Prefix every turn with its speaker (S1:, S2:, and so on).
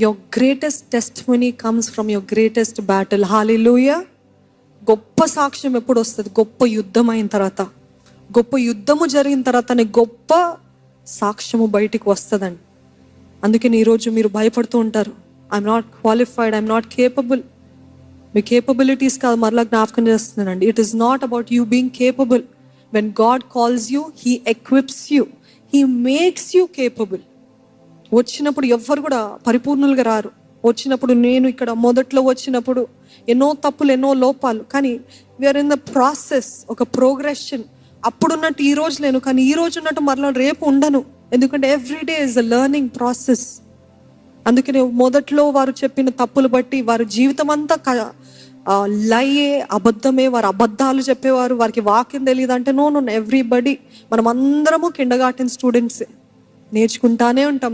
S1: Your greatest testimony comes from your greatest battle. Hallelujah. గొప్ప సాక్ష్యం ఎప్పుడు వస్తుంది? గొప్ప యుద్ధం అయిన తర్వాత, గొప్ప యుద్ధము జరిగిన తర్వాతనే గొప్ప సాక్ష్యము బయటికి వస్తుందండి. అందుకని ఈరోజు మీరు భయపడుతూ ఉంటారు, I'm not qualified, I'm not capable. Me capabilities కాదు, మరలా జ్ఞాపకం చేస్తున్నానండి. It is not about you being capable. When God calls you, he ఎక్విప్స్ you, he makes you capable. వచ్చినప్పుడు ఎవ్వరు కూడా పరిపూర్ణులుగా రారు. వచ్చినప్పుడు నేను ఇక్కడ మొదట్లో వచ్చినప్పుడు ఎన్నో తప్పులు, ఎన్నో లోపాలు, కానీ వీఆర్ ఇన్ ద ప్రాసెస్, ఒక ప్రోగ్రెషన్. అప్పుడున్నట్టు ఈ రోజు లేను, కానీ ఈ రోజు ఉన్నట్టు మరలా రేపు ఉండను. ఎందుకంటే everyday is a learning process. అందుకనే మొదట్లో వారు చెప్పిన తప్పులు బట్టి వారి జీవితం అంతా లయే, అబద్ధమే, వారు అబద్ధాలు చెప్పేవారు, వారికి వాక్యం తెలియదు అంటే నో, ఎవ్రీబడి, మనం అందరము కిండర్గార్టెన్ స్టూడెంట్సే. నేర్చుకుంటానే ఉంటాం.